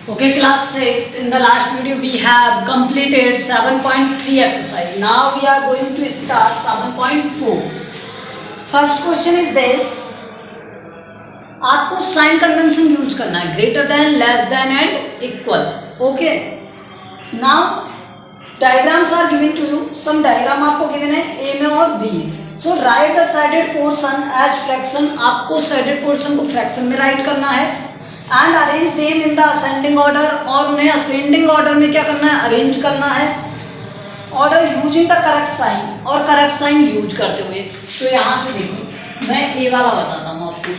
Okay, class 6. In the last video, we have completed 7.3 exercise. Now we are going to start 7.4. First question is this. आपको sign convention use करना है, greater than, less than and equal. Okay, now diagrams are given to you. Some diagram आपको given है, A में और B में. So write the sided portion as fraction. आपको sided portion को फ्रैक्शन में राइट करना है. And arrange them in the ascending order. और उन्हें असेंडिंग ऑर्डर में क्या करना है, अरेंज करना है. Order using the correct sign, और करेक्ट साइन यूज करते हुए. तो यहाँ से देखो, मैं ए वाला बताता हूँ आपको.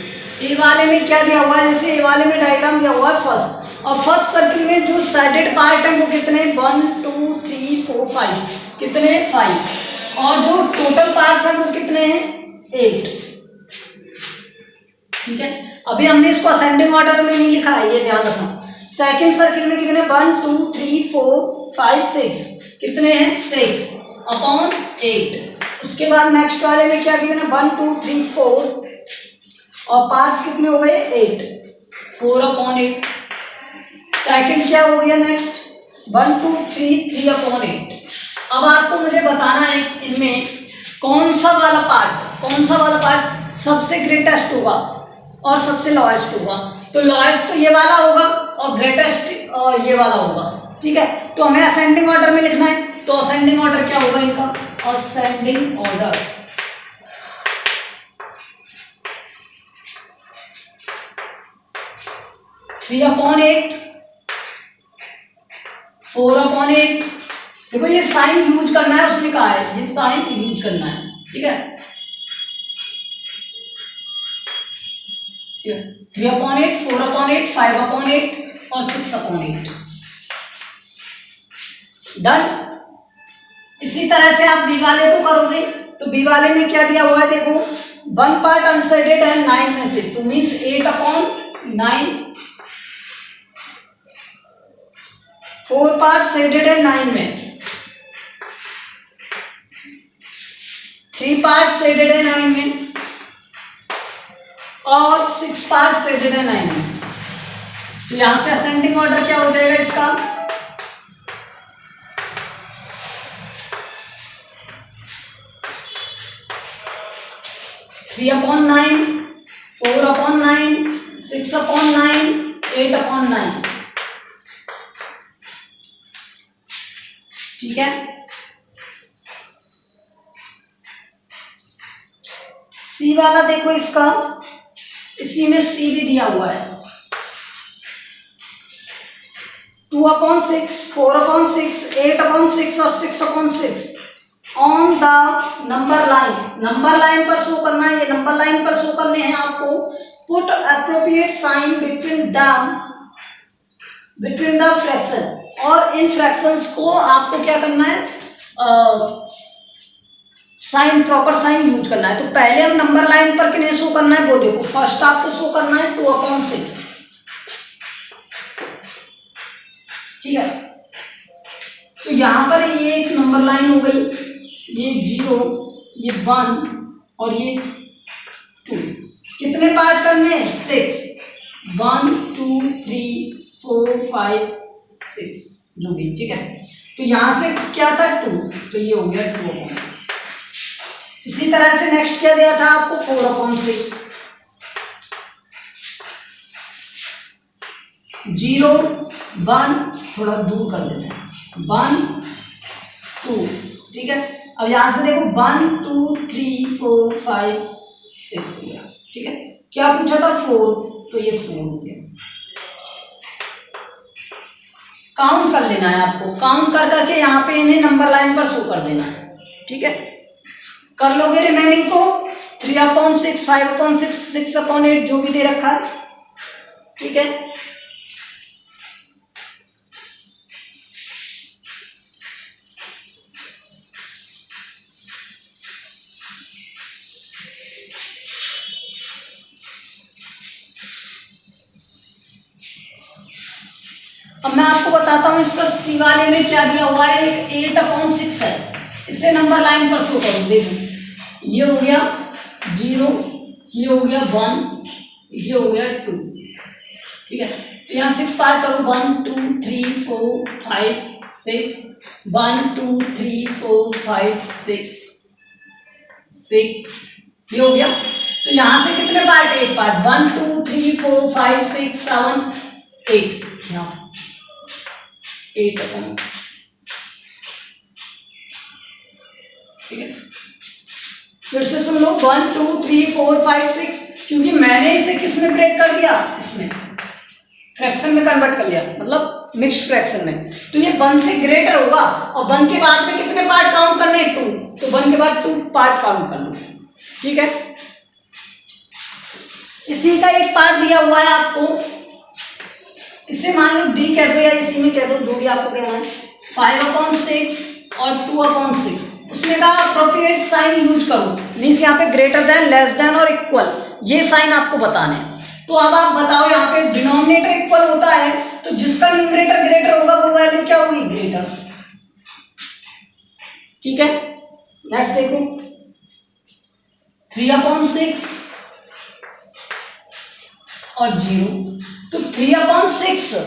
ए वाले में क्या दिया हुआ है, जैसे ए वाले में डायग्राम दिया हुआ है फर्स्ट, और फर्स्ट सर्किल में जो साइडेड पार्ट है वो कितने, 1 2 3 4 5, कितने 5, और जो टोटल पार्ट्स हैं वो कितने हैं, 8. ठीक है, अभी हमने इसको असेंडिंग ऑर्डर में नहीं लिखा है, ये ध्यान रखना. सेकंड सर्किल में कितने, 1 2 3 4 5 6, कितने हैं 6/8. उसके बाद नेक्स्ट वाले में क्या किया, 1 2 3 4, और पार्ट्स कितने हो गए, 8, 4/8. सेकंड क्या हो गया, नेक्स्ट 1 2 3 3/8. अब आपको मुझे बताना है इनमें कौन सा वाला पार्ट सबसे ग्रेटेस्ट होगा और सबसे लॉएस्ट होगा. तो लॉएस्ट तो ये वाला होगा और ग्रेटेस्ट ये वाला होगा. ठीक है, तो हमें असेंडिंग ऑर्डर में लिखना है. तो असेंडिंग ऑर्डर क्या होगा इनका, असेंडिंग ऑर्डर 3/8 4/8. देखो ये साइन यूज करना है, उसने कहा है ये साइन यूज करना है. ठीक है, 3/8 4/8 5/8 और 6/8. डन. इसी तरह से आप बी वाले को करोगे. तो बी वाले में क्या दिया हुआ है, देखो 1 पार्ट अनसाइडेड है 9 में से, तो मीन्स 8/9. 4 पार्ट साइडेड है 9 में, 3 पार्ट साइडेड है 9 में, और 6 पार्ट साइडेड है 9 में. तो यहां से असेंडिंग ऑर्डर क्या हो जाएगा इसका, थ्री अपॉन 9 4/9 6/9 8/9. ठीक है, सी वाला देखो, इसका इसी में सी भी दिया हुआ है, 2/6 4/6 8/6 और 6/6 on the number line. Number line पर शो करना है, ये नंबर लाइन पर शो करने हैं आपको. Put appropriate sign between the fraction. और इन फ्रैक्शंस को आपको क्या करना है, साइन, प्रॉपर साइन यूज करना है. तो पहले हम नंबर लाइन पर किन्हें शो करना है वो देखो. फर्स्ट आपको शो करना है 2/6. ठीक है, तो यहां पर ये एक नंबर लाइन हो गई, ये 0 ये 1 और ये 2. कितने पार्ट करने हैं, 6. 1 2 3 4 5 6 जो भी. ठीक है, तो यहां से क्या था 2, तो ये हो गया 2/6. इसी तरह से नेक्स्ट क्या दिया था आपको, 4/6. 0 1, थोड़ा दूर कर देते हैं, 1 2. ठीक है, अब यहां से देखो 1 2 3 4 5 6 हो गया. ठीक है, क्या पूछा था 4, तो ये 4 हो गया. काउंट कर लेना है आपको, काउंट कर करके यहाँ पे इन्हें नंबर लाइन पर शो कर देना है. ठीक है, कर लोगे रिमेनिंग को, 3/6 5/6 6/8 जो भी दे रखा है. ठीक है, अब मैं आपको बताता हूं इसका सी वाले में क्या दिया हुआ है. एक 8/6 है, इसे नंबर लाइन पर शो करो. देखो ये हो गया 0, ये हो गया 1, ये हो गया 2. ठीक है, तो यहाँ 6 पार्ट करो, 1 2 3 4 5 6, 1 2 3 4 5 6 6, ये हो गया। तो यहाँ से कितने पार्ट, 8 पार्ट, 1 2 3 4 5 6 7 8, यहाँ 8 अपॉन, ठीक है। फिर से सुन लो, 1 2 3 4 5 6, क्योंकि मैंने इसे किस में ब्रेक कर दिया, इसमें फ्रैक्शन में कन्वर्ट कर लिया, मतलब मिक्स्ड फ्रैक्शन में। तो ये 1 से ग्रेटर होगा, और 1 के बाद में कितने पार्ट काउंट करने, 2, तो 1 के बाद 2 पार्ट काउंट कर लो, ठीक है। इसी का एक पार्ट दिया हुआ है आपको, इसे मान लो डी कह दो या इसी में कह दो, जो भी आपको कहना है, 5/6 और 2/6, उसमें कहा अप्रोप्रिएट साइन यूज करो, मीन्स यहाँ पे ग्रेटर देन, लेस देन और इक्वल, ये साइन आपको बताने हैं। तो अब आप बताओ, यहाँ पे डिनोमिनेटर इक्वल होता है, तो जिसका न्यूमरेटर ग्रेटर होगा वो वैल्यू क्या होगी, ग्रेटर, ठीक है। नेक्स्ट देखो, 3/6 और 0, तो 3/6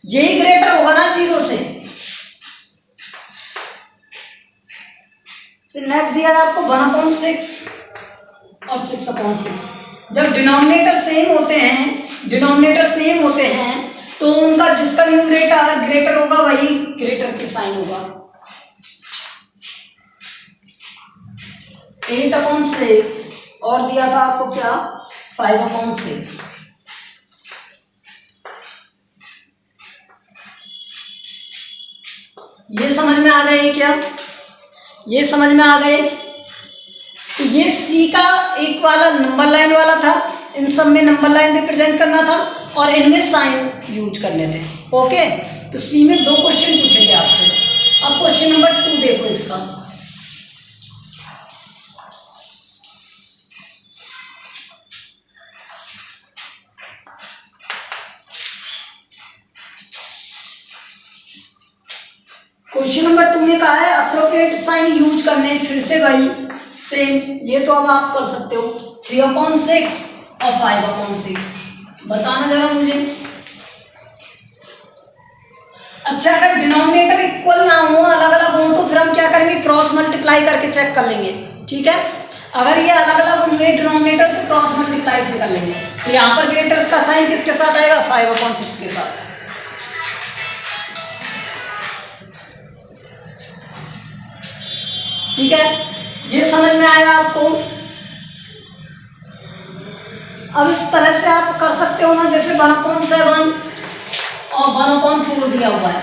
यही ग्रेटर होगा ना 0 से। फिर नेक्स्ट दिया है आपको 1/6 और 6/6, जब डिनोमिनेटर सेम होते हैं, तो उनका जिसका न्यूमरेटर ग्रेटर होगा वही ग्रेटर के साइन होगा। 8/6 और दिया था आपको क्या, 5/6, ये समझ में आ गए क्या, ये समझ में आ गए। तो ये सी का एक वाला नंबर लाइन वाला था, इन सब में नंबर लाइन रिप्रेजेंट करना था और इनमें साइन यूज करने थे, ओके। तो सी में 2 क्वेश्चन पूछेंगे आपसे। अब क्वेश्चन नंबर 2 देखो इसका, क्वेश्चन नंबर 2 में कहा है अप्रोप्रिएट साइन यूज करने, फिर से भाई सेम, ये तो अब आप कर सकते हो, 3/6 और 5/6, बताना जरा मुझे। अच्छा, अगर डिनोमिनेटर इक्वल ना हो, अलग अलग हो, तो फिर हम क्या करेंगे, क्रॉस मल्टीप्लाई करके चेक कर लेंगे, ठीक है। अगर ये अलग अलग होंगे डिनोमिनेटर, तो क्रॉस मल्टीप्लाई से कर लेंगे। तो यहाँ पर ग्रेटर का साइन किसके साथ आएगा, 5/6 के साथ, ठीक है। ये समझ में आया आपको। अब इस तरह से आप कर सकते हो ना, जैसे 1/7 और 1/4 दिया हुआ है,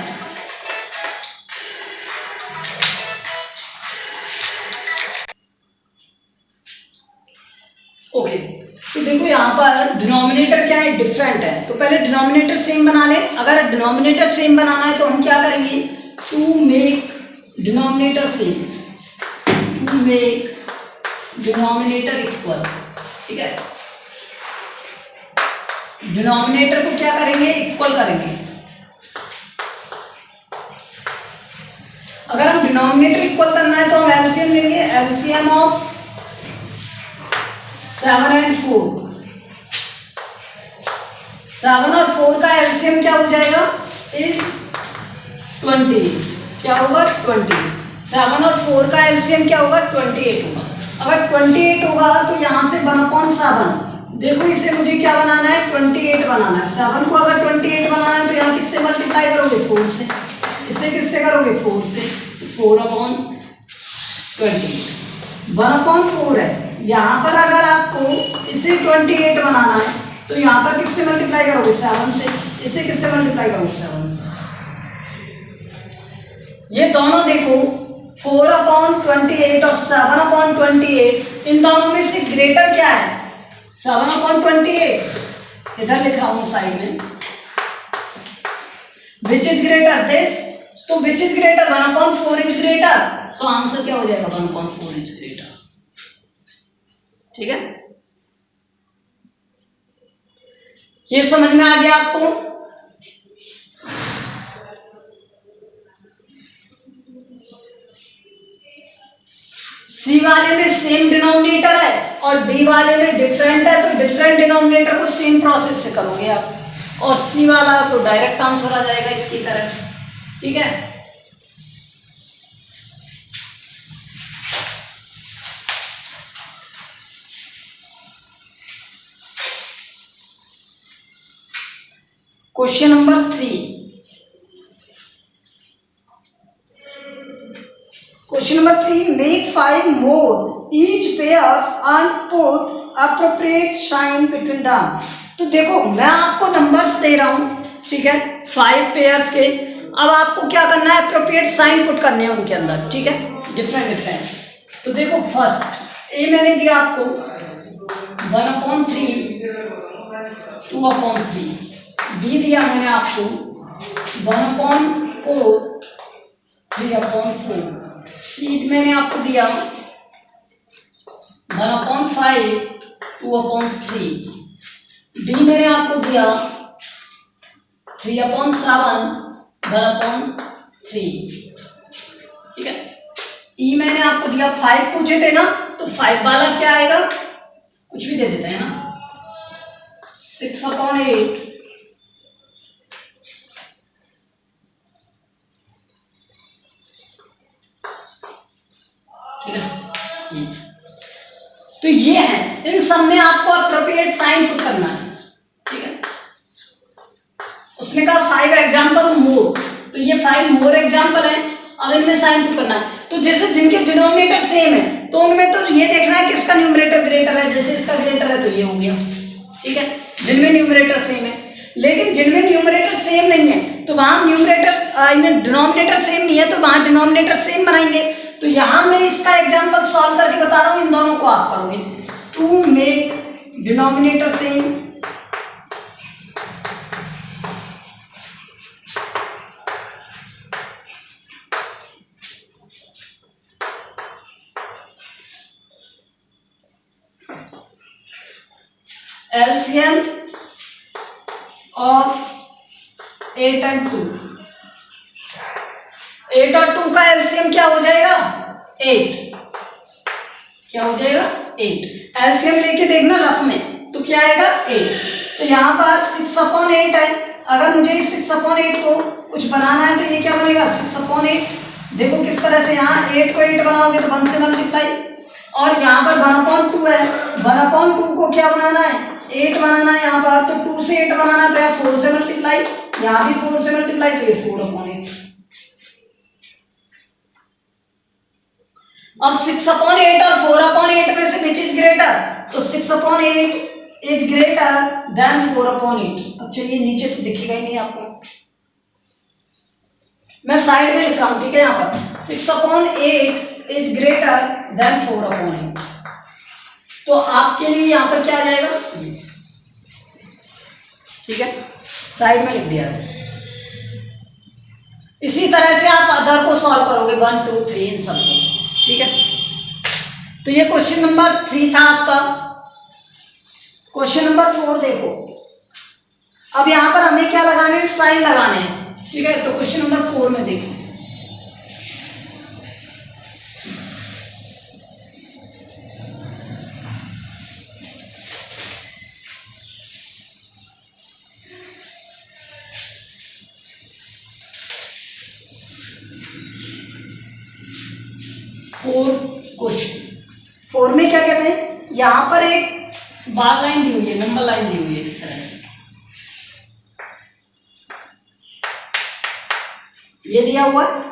ओके। तो देखो यहाँ पर डिनोमिनेटर क्या है, डिफरेंट है, तो पहले डिनोमिनेटर सेम बना ले। अगर डिनोमिनेटर सेम बनाना है तो हम क्या करेंगे, to make denominator same, to make denominator equal, ठीक है। डिनोमिनेटर को क्या करेंगे, इक्वल करेंगे। अगर हम डिनोमिनेटर इक्वल करना है तो हम एलसीएम लेंगे, एलसीएम ऑफ 7 और 4, 7 और 4 का एलसीएम क्या हो जाएगा, इज 20, क्या होगा 20। 7 और 4 का एलसीएम क्या होगा, 28 होगा। अगर 28 होगा तो यहाँ से 1/7, देखो इसे मुझे क्या बनाना है, 28 बनाना है। 7 को अगर 28 बनाना है तो यहाँ किससे मल्टीप्लाई करोगे, 4 से। इसे किससे करोगे, 4 से, 4/20, 1/4 है। यहाँ पर अगर आपको इसे 28 बनाना है तो यहाँ पर किससे मल्टीप्लाई करोगे, 7 से। इसे किससे मल्टीप्लाई करोगे, 7 से। ये दोनों देखो 4/28 और 7/28, इन दोनों में से ग्रेटर क्या है, 7/28, इधर लिख रहा हूं साइड में, विच इज ग्रेटर दिस, तो which is greater, 1/4 is greater, so answer क्या हो जाएगा, 1/4 इज ग्रेटर, ठीक है। ये समझ में आ गया आपको। सी वाले में सेम डिनोमिनेटर है और डी वाले में डिफरेंट है, तो डिफरेंट डिनोमिनेटर को सेम प्रोसेस से करोगे आप, और सी वाला तो डायरेक्ट आंसर आ जाएगा इसकी तरह। ठीक है, question number 3। Question number 3, make 5 more each pairs and put appropriate sign between them. तो देखो मैं आपको नंबर्स दे रहा हूं, ठीक है, 5 पेयर्स के। अब आपको क्या करना है, अप्रोप्रिएट साइन पुट करने हैं उनके अंदर। ठीक है, डिफरेंट डिफरेंट। तो देखो फर्स्ट ए मैंने दिया आपको 1/3, 2/3। बी दिया मैंने आपको 1/4, 3/4। सी मैंने आपको दिया 1/5, 2/3। डी मैंने आपको दिया 3/7, 1/3। ठीक है, ई मैंने आपको दिया 5 पूछे थे ना, तो 5 वाला क्या आएगा, कुछ भी दे देते हैं ना, 6/8। ठीक है, तो ये है, इन सब में आपको अप्रोप्रिएट साइन पुट करना है। ठीक है, उसने कहा 5 एग्जाम्पल मोर, तो ये 5 मोर एग्जाम्पल है। अब इनमें साइन पुट करना है। तो जैसे जिनके डिनोमिनेटर सेम है तो उनमें तो ये देखना है किसका न्यूमरेटर ग्रेटर है। जैसे इसका ग्रेटर है तो ये हो गया। ठीक है, जिनमें न्यूमरेटर सेम है। लेकिन जिनमें न्यूमरेटर सेम नहीं है तो वहां न्यूमरेटर डिनोमिनेटर सेम नहीं है तो वहां डिनोमिनेटर सेम बनाएंगे। तो यहां मैं इसका एग्जाम्पल सॉल्व करके बता रहा हूं, इन दोनों को आप करोगे। To make denominator same, LCM of 8 and 2। 8 और 2 का एलसीएम क्या हो जाएगा, 8। क्या हो जाएगा, 8। एलसीएम लेके देखना रफ में, तो क्या आएगा, 8। तो यहाँ पर 6/8 है। अगर मुझे इस 6/8 को कुछ बनाना है तो ये क्या बनेगा, 6/8। देखो किस तरह से, यहाँ 8 को 8 बनाओगे तो 1 से मल्टीप्लाई, और यहाँ पर 1/2 है। 1/2 को क्या बनाना है, 8 बनाना है यहाँ पर, तो 2 से 8 बनाना तो यहाँ 4 से मल्टीप्लाई, यहाँ भी 4 से मल्टीप्लाई, तो ये 4/8। अब 6/8 और 4/8 में से विच इज ग्रेटर, तो 6/8 इज ग्रेटर देन 4/8। अच्छा ये नीचे तो दिखेगा ही नहीं आपको, मैं साइड में लिख रहा हूं। ठीक है, यहाँ पर 6/8 इज ग्रेटर देन 4/8। तो आपके लिए यहाँ पर क्या आ जाएगा, ठीक है, साइड में लिख दिया है। इसी तरह से आप अदर को सॉल्व करोगे, 1 2 3 इन सबको। ठीक है, तो ये क्वेश्चन नंबर 3 था आपका। क्वेश्चन नंबर 4 देखो, अब यहां पर हमें क्या लगाने हैं, साइन लगाने हैं। ठीक है, तो क्वेश्चन नंबर 4 में देखो, क्वेश्चन 4 में क्या कहते हैं, यहां पर एक बार लाइन दी हुई है, नंबर लाइन दी हुई है इस तरह से, ये दिया हुआ है।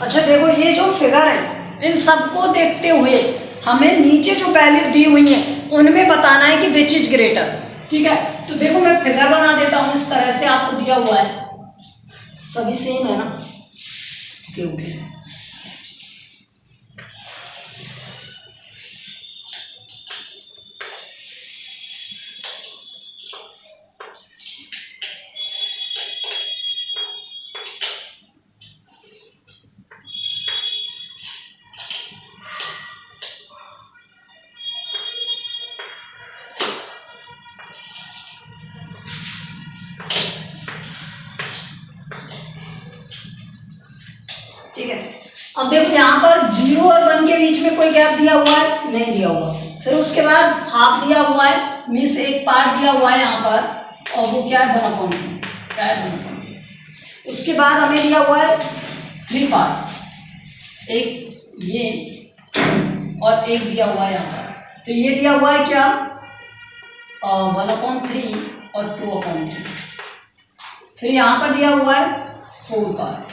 अच्छा देखो, ये जो फिगर है इन सबको देखते हुए हमें नीचे जो वैल्यू दी हुई है उनमें बताना है कि विच इज ग्रेटर। ठीक है, तो देखो मैं फिगर बना देता हूं इस तरह से, आपको दिया हुआ है, सभी सेम है ना, ओके। ठीक है। अब देखो यहाँ पर 0 और 1 के बीच में कोई गैप दिया हुआ है? नहीं दिया हुआ। फिर उसके बाद हाफ दिया हुआ है, मीन्स एक पार्ट दिया हुआ है यहाँ पर, और वो क्या है? 1/2, क्या है? 1/2। उसके बाद हमें दिया हुआ है 3 पार्ट्स, एक ये और एक दिया हुआ है यहाँ पर। तो ये दिया हुआ है क्या? 1/3 और 2/3। फिर यहाँ पर दिया हुआ है 4 पार्ट।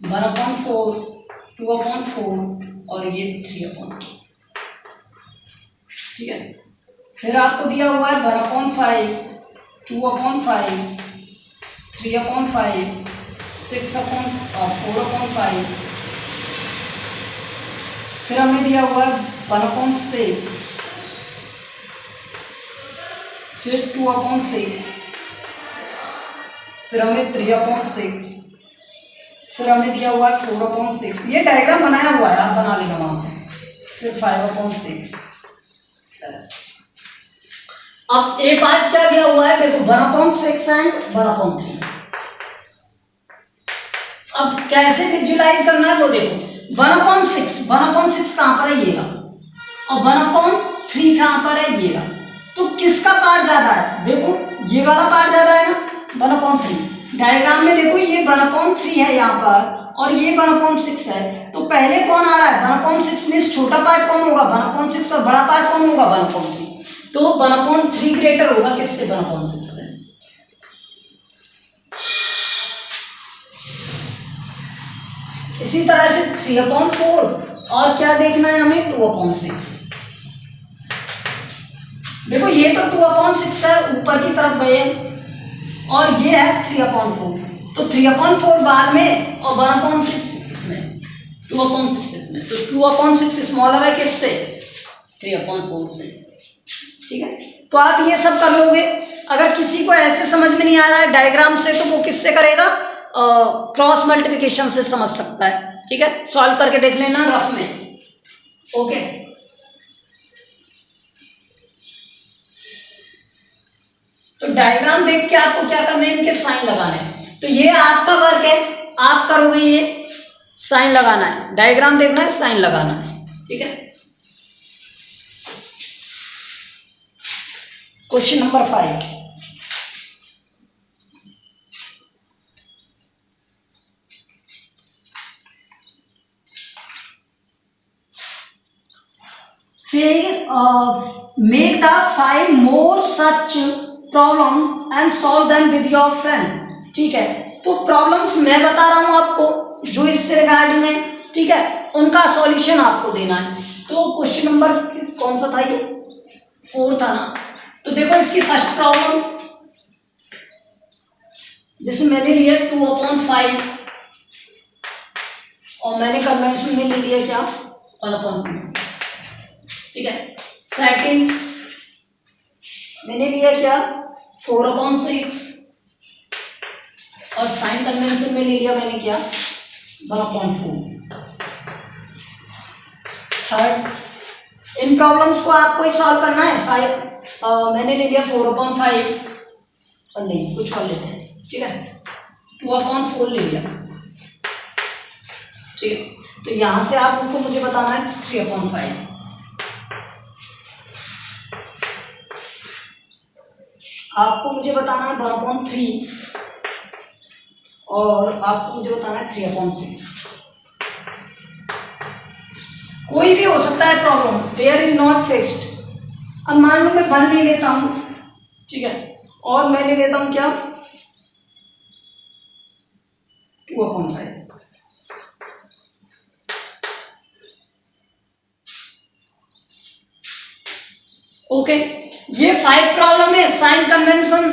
वन अपॉन 4, 2/4 और ये 3/4। ठीक है। फिर आपको दिया हुआ है 1/5, 2/5, 3/5, 4/5। फिर हमें दिया हुआ है 1/6, फिर 2/6, फिर हमें 3/6, फिर हमें दिया हुआ है 4/6। ये डायग्राम बनाया हुआ है, आप बना लेना वहां से। फिर 5/6। अब ए पार्ट क्या दिया हुआ है? देखो 1/6 एंड 1/3। अब कैसे विजुलाइज करना है वो देखो। 1/6 कहां पर है? ये रहा। और 1/3 कहां पर है? ये रहा। तो किसका पार्ट ज्यादा है? देखो ये वाला पार्ट ज्यादा है ना, 1/3। डायग्राम में देखो ये 1/3 है यहाँ पर और ये 1/6 है। तो पहले कौन आ रहा है? 1/6 में छोटा पार्ट कौन होगा? 1/6। और बड़ा पार्ट कौन होगा? 1/3। तो 1/3 ग्रेटर होगा किससे? 1/6 से। इसी तरह से 3/4 और क्या देखना है हमें? 2/6। देखो ये तो 2/6 है, ऊपर की तरफ गए, और ये है 3/4। तो 3/4 बाद में और 1/6 इसमें, 2/6 इसमें। तो 2/6 स्मॉलर है किससे? 3/4 से। ठीक है। तो आप ये सब कर लोगे। अगर किसी को ऐसे समझ में नहीं आ रहा है डायग्राम से, तो वो किससे करेगा? क्रॉस मल्टीप्लिकेशन से समझ सकता है। ठीक है, सॉल्व करके देख लेना रफ में। ओके। तो डायग्राम देख के आपको क्या करना है? इनके साइन लगाने हैं। तो ये आपका वर्क है, आप करोगे, ये साइन लगाना है। डायग्राम देखना है, साइन लगाना है। ठीक है। Question number 5। Make the 5 more such problems and solve them with your friends। ठीक है। तो प्रॉब्लम्स मैं बता रहा हूं आपको जो इससे रिगार्डिंग है। ठीक है, उनका सॉल्यूशन आपको देना है। तो क्वेश्चन नंबर कौन सा था? ये 4 था ना। तो देखो इसकी फर्स्ट प्रॉब्लम, जिसमें मैंने लिया 2/5 और मैंने कन्वेंशन में ले लिया क्या? 1/2। ठीक है। सेकंड मैंने लिया क्या? 4/6 और साइन कन्वेंशन में ले लिया मैंने क्या? 1/4। थर्ड, इन प्रॉब्लम्स को आपको ही सॉल्व करना है। मैंने ले लिया 4/5 और नहीं कुछ और लेते हैं। ठीक है, 2/4 ले लिया। ठीक है, तो यहां से आपको मुझे बताना है 3/5। आपको मुझे बताना है 1/3 और आपको मुझे बताना है 3/6। कोई भी हो सकता है problem, there is not fixed. अब मान लो मैं 1 ले लेता हूं, ठीक है, और मैं ले लेता हूं क्या? 2/5। ओके, ये 5 प्रॉब्लम है। साइन कन्वेंशन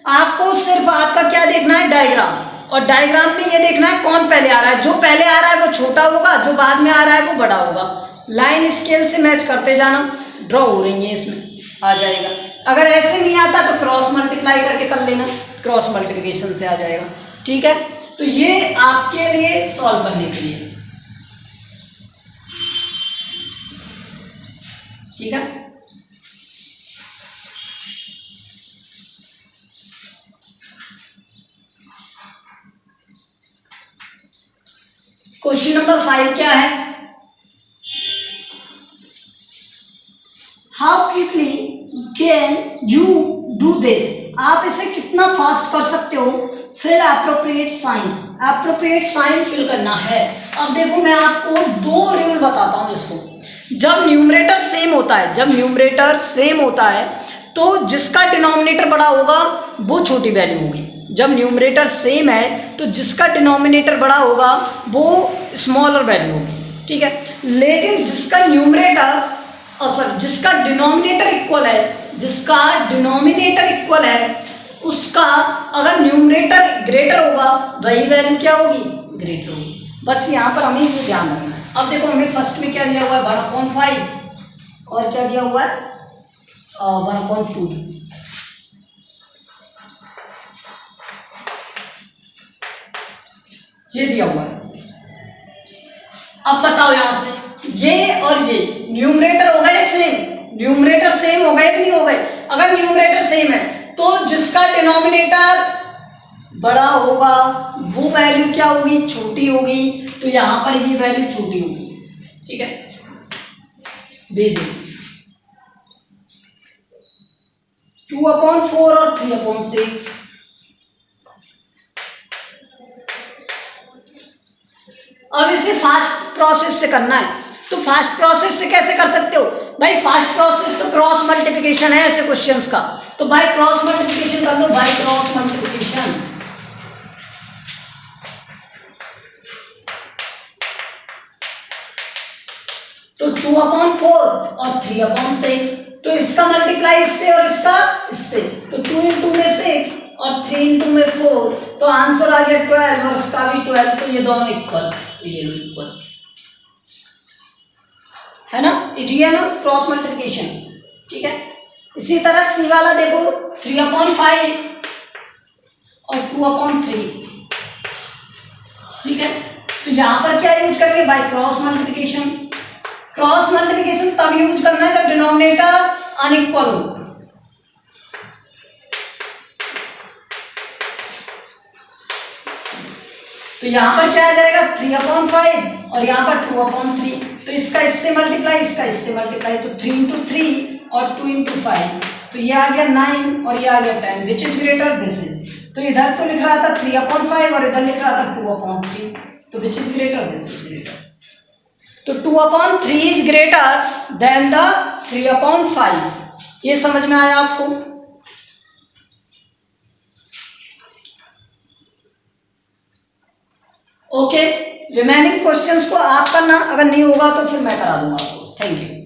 आपको सिर्फ आपका क्या देखना है? डायग्राम। और डायग्राम में ये देखना है कौन पहले आ रहा है। जो पहले आ रहा है वो छोटा होगा, जो बाद में आ रहा है वो बड़ा होगा। लाइन स्केल से मैच करते जाना। ड्रॉ हो रही है, इसमें आ जाएगा। अगर ऐसे नहीं आता तो क्रॉस मल्टीप्लाई करके कर लेना, क्रॉस मल्टीप्लिकेशन से आ जाएगा। ठीक है, तो ये आपके लिए सॉल्व करने के लिए। ठीक है, क्वेश्चन नंबर 5 क्या है? How quickly can you do this? आप इसे कितना फास्ट कर सकते हो? Fill appropriate sign, appropriate sign fill करना है। अब देखो मैं आपको दो रूल बताता हूं इसको। जब न्यूमरेटर सेम होता है, जब न्यूमरेटर सेम होता है तो जिसका डिनोमिनेटर बड़ा होगा वो छोटी वैल्यू होगी। जब न्यूमरेटर सेम है तो जिसका डिनोमिनेटर बड़ा होगा वो स्मॉलर वैल्यू होगी, ठीक है। लेकिन जिसका न्यूमरेटर सॉरी जिसका डिनोमिनेटर इक्वल है, जिसका डिनोमिनेटर इक्वल है उसका अगर न्यूमरेटर ग्रेटर होगा वही वैल्यू क्या होगी? ग्रेटर होगी। बस यहाँ पर हमें ये ध्यान रखना है। अब देखो हमें फर्स्ट में क्या दिया हुआ है? 1/5 और क्या दिया हुआ है? 1/2 ये दिया हुआ है। अब बताओ यहां से ये और ये न्यूमरेटर हो गए सेम, न्यूमरेटर सेम हो गए कि नहीं हो गए? अगर न्यूमरेटर सेम है तो जिसका डिनोमिनेटर बड़ा होगा वो वैल्यू क्या होगी? छोटी होगी। तो यहां पर ये वैल्यू छोटी होगी, ठीक है। दे दे 2/4 और 3/6। अब इसे फास्ट प्रोसेस से करना है, तो फास्ट प्रोसेस से कैसे कर सकते हो भाई? फास्ट प्रोसेस तो क्रॉस मल्टीप्लिकेशन है ऐसे क्वेश्चंस का, तो भाई क्रॉस मल्टीप्लिकेशन कर लो, भाई क्रॉस मल्टीप्लिकेशन। तो 2/4 और 3/6, तो इसका मल्टीप्लाई इससे और इसका इससे, तो 2 × में 6 और 3 × में 4, तो आंसर आ गया 12 और इसका भी 12, तो ये दोनों इक्वल, तो ये लो इक्वल है ना, ये है ना क्रॉस मल्टीप्लिकेशन, ठीक है। इसी तरह सी वाला देखो 3/5 और 2/3, ठीक है। तो यहां पर क्या यूज करेंगे भाई? Cross multiplication. क्रॉस मल्टीप्लिकेशन तब यूज करना है जब डिनोमिनेटर अनइक्वल हो। तो यहां पर क्या आ जाएगा? 3/5 और यहां पर 2/3, तो इसका इससे मल्टीप्लाई, इसका इससे मल्टीप्लाई, तो 3 × 3 और 2 × 5, तो ये आ गया 9 और ये आ गया 10, which is greater? This is. तो इधर तो लिख रहा था 3/5 और इधर लिख रहा था 2/3, तो which is greater? This is greater. तो 2/3 इज ग्रेटर देन द 3/5। ये समझ में आया आपको? ओके, रिमेनिंग क्वेश्चंस को आप करना, अगर नहीं होगा तो फिर मैं करा दूंगा आपको। Thank you.